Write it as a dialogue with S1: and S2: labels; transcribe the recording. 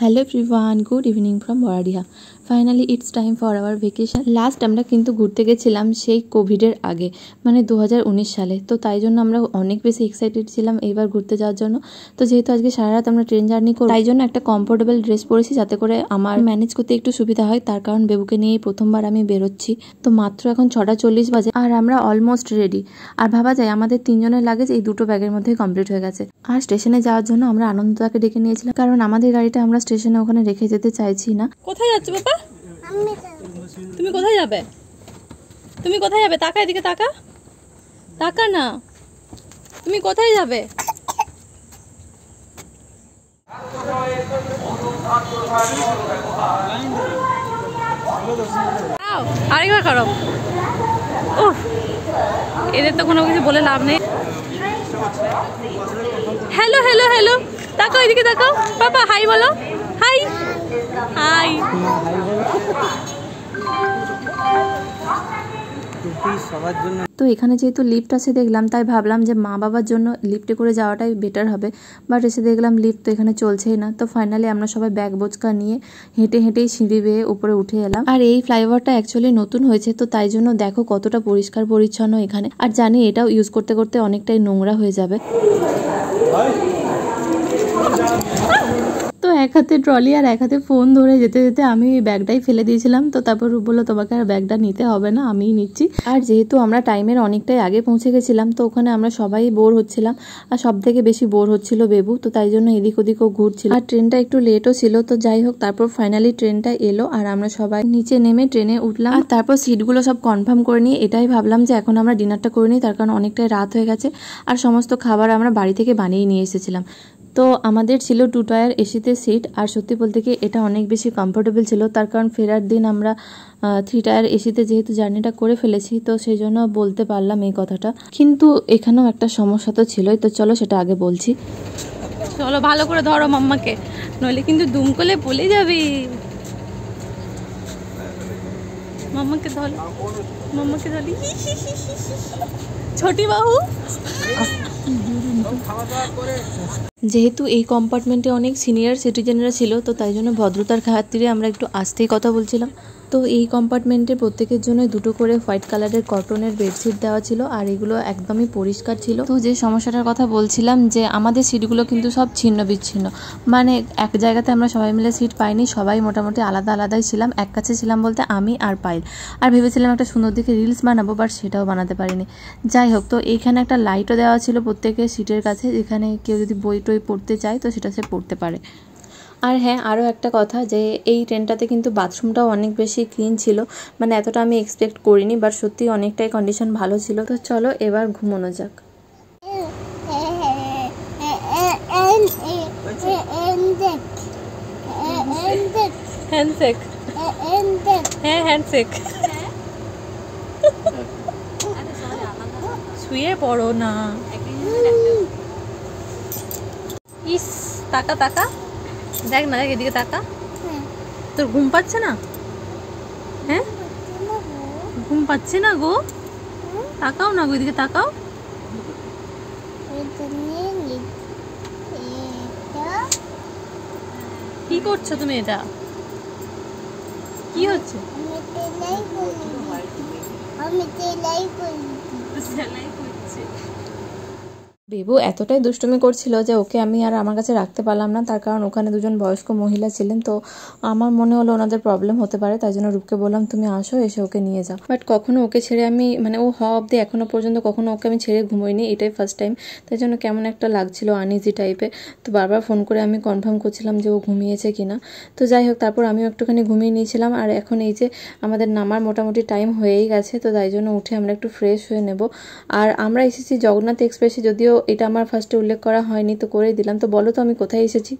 S1: Hello everyone, good evening from Baradiha. Finally it's time for our vacation. Last আমরা কিন্তু ঘুরতে গেছিলাম সেই কোভিডের আগে, মানে 2019 সালে। তো তাই জন্য আমরা অনেক বেশি এক্সাইটেড ছিলাম এইবার ঘুরতে যাওয়ার জন্য। তো যেহেতু আজকে সারা রাত আমরা ট্রেন জার্নি করব, তাই জন্য একটা কমফোর্টেবল ড্রেস পরেছি যাতে করে আমার ম্যানেজ করতে একটু সুবিধা হয়। তার কারণ বেবুকে নিয়ে প্রথমবার আমি বেরোচ্ছি। তো মাত্র এখন 6:40 বাজে আর আমরা অলমোস্ট রেডি। আর ভাবা যায় আমাদের 3 জনের লাগেজ এই দুটো ব্যাগের মধ্যেই কমপ্লিট হয়ে গেছে। আর স্টেশনে যাওয়ার জন্য আমরা আনন্দদাকে ডেকে নিয়েছিলাম, কারণ আমাদের গাড়িটা আমরা স্টেশনে ওখানে রেখে যেতে চাইছি না।
S2: কোথায় যাচ্ছ বাবা? তুমি কোথায় যাবে? তুমি কোথায় যাবে? তাকা, এদিকে তাকা। তাকা না, তুমি কোথায় যাবে? আরেকবার করো। উফ, এদের তো কোনো কিছু বলে লাভ নেই। হ্যালো হ্যালো হ্যালো, তাকাও, এদিকে তাকাও। বাবা হাই বলো। High high.
S1: তো এখানে যেহেতু লিফট আছে দেখলাম, তাই ভাবলাম যে মা বাবার জন্য লিফটে করে যাওয়াটাই বেটার হবে। বাট এসে দেখলাম লিফট তো এখানে চলছেই না। তো ফাইনালি আমরা সবাই ব্যাগ বোচকা নিয়ে হেঁটে হেঁটেই সিঁড়ি বেয়ে উপরে উঠে এলাম। আর এই ফ্লাইওভারটা অ্যাকচুয়ালি নতুন হয়েছে, তো তাই জন্য দেখো কতটা পরিষ্কার পরিচ্ছন্ন এখানে। আর জানি এটাও ইউজ করতে করতে অনেকটাই নোংরা হয়ে যাবে। তো এক হাতে ট্রলি আর এক হাতে ফোন ধরে যেতে যেতে আমি ওই ব্যাগটাই ফেলে দিয়েছিলাম। তো তারপর রূপ বললো তোমাকে আর ব্যাগটা নিতে হবে না, আমিই নিচ্ছি। আর যেহেতু আমরা টাইমের অনেকটাই আগে পৌঁছে গেছিলাম, তো ওখানে আমরা সবাই বোর হচ্ছিলাম। আর সব থেকে বেশি বোর হচ্ছিল বেবু, তো তাই জন্য এদিক ওদিকও ঘুরছিল। আর ট্রেনটা একটু লেটও ছিল। তো যাই হোক, তারপর ফাইনালি ট্রেনটা এলো আর আমরা সবাই নিচে নেমে ট্রেনে উঠলাম। আর তারপর সিটগুলো সব কনফার্ম করে নিয়ে এটাই ভাবলাম যে এখন আমরা ডিনারটা করে নিই, তার কারণ অনেকটাই রাত হয়ে গেছে। আর সমস্ত খাবার আমরা বাড়ি থেকে বানিয়ে নিয়ে এসেছিলাম। তো আমাদের ছিল 2 টায়ার এসিতে সিট। আর সত্যি বলতে কি এটা অনেক বেশি কমফোর্টেবল ছিল, তার কারণ ফেরার দিন আমরা 3 টায়ার এসিতে যেহেতু জার্নিটা করে ফেলেছি, তো সেই জন্য বলতে পারলাম এই কথাটা। কিন্তু এখানেও একটা সমস্যা তো ছিলই, তো চলো সেটা আগে বলছি।
S2: চলো ভালো করে ধরো মাম্মাকে, নইলে কিন্তু দুম করলে পড়ে যাবে। মাম্মাকে ধরো, মাম্মাকে ধরি। ছোটি বাহু।
S1: যেহেতু এই কম্পার্টমেন্টে অনেক সিনিয়র সিটিজেনরা ছিল, তো তাই জন্য ভদ্রতার খাতিরে আমরা একটু আস্তেই কথা বলছিলাম। তো এই কম্পার্টমেন্টে প্রত্যেকের জন্য 2টো করে হোয়াইট কালারের কটনের বেডশিট দেওয়া ছিল, আর এগুলো একদমই পরিষ্কার ছিল। তো যে সমস্যাটার কথা বলছিলাম, যে আমাদের সিটগুলো কিন্তু সব ছিন্ন বিচ্ছিন্ন, মানে এক জায়গাতে আমরা সবাই মিলে সিট পাইনি, সবাই মোটামুটি আলাদা আলাদাই ছিলাম। এক কাছে ছিলাম বলতে আমি আর পাইল। আর ভেবেছিলাম একটা সুন্দর দিকে রিলস বানাবো, বাট সেটাও বানাতে পারিনি। যাই হোক, তো এইখানে একটা লাইটও দেওয়া ছিল প্রত্যেকের সিটের কাছে, যেখানে কেউ যদি বই টই পড়তে চায় তো সেটা সে পড়তে পারে। আর হ্যাঁ, আরও একটা কথা, যে এই ট্রেনটাতে কিন্তু বাথরুমটাও অনেক বেশি ক্লিন ছিল, মানে এতটা আমি এক্সপেক্ট করিনি, বাট সত্যি অনেকটাই কন্ডিশন ভালো ছিল। তো চলো এবার ঘুমোনো যাক।
S2: হ্যান্ডশেক, হ্যাঁ হ্যান্ডশেক। শুয়ে পড়ো না। ইস, তাকা তাকা, দেখ না, এদিকে তাকা। তোর ঘুম পাচ্ছে না? হ্যাঁ, ঘুম পাচ্ছে না গো? তাকাও না গো, এদিকে তাকাও। কি করছো তুমি? এটা কি হচ্ছে?
S1: বেবু এতটাই দুষ্টুমি করছিল যে ওকে আমি আর আমার কাছে রাখতে পারলাম না, তার কারণ ওখানে 2জন বয়স্ক মহিলা ছিলেন। তো আমার মনে হলো ওনাদের প্রবলেম হতে পারে, তাই জন্য রূপকে বললাম তুমি আসো, এসে ওকে নিয়ে যাও। বাট কখনো ওকে ছেড়ে আমি, মানে ও হওয়া অব্দি এখনো পর্যন্ত কখনো ওকে আমি ছেড়ে ঘুমোইনি, এটাই ফার্স্ট টাইম। তাই জন্য কেমন একটা লাগছিল, আনইজি টাইপের। তো বারবার ফোন করে আমি কনফার্ম করছিলাম যে ও ঘুমিয়েছে কিনা। তো যাই হোক, তারপর আমিও একটুখানি ঘুমিয়ে নিয়েছিলাম। আর এখন এই যে আমাদের নামার মোটামুটি টাইম হয়েই গেছে, তো তাই জন্য উঠে আমরা একটু ফ্রেশ হয়ে নেব। আর আমরা এসেছি জগন্নাথ এক্সপ্রেসে, যদিও এটা আমার ফার্স্টে উল্লেখ করা হয়নি, তো করেই দিলাম। তো বলো তো আমি কোথায় এসেছি?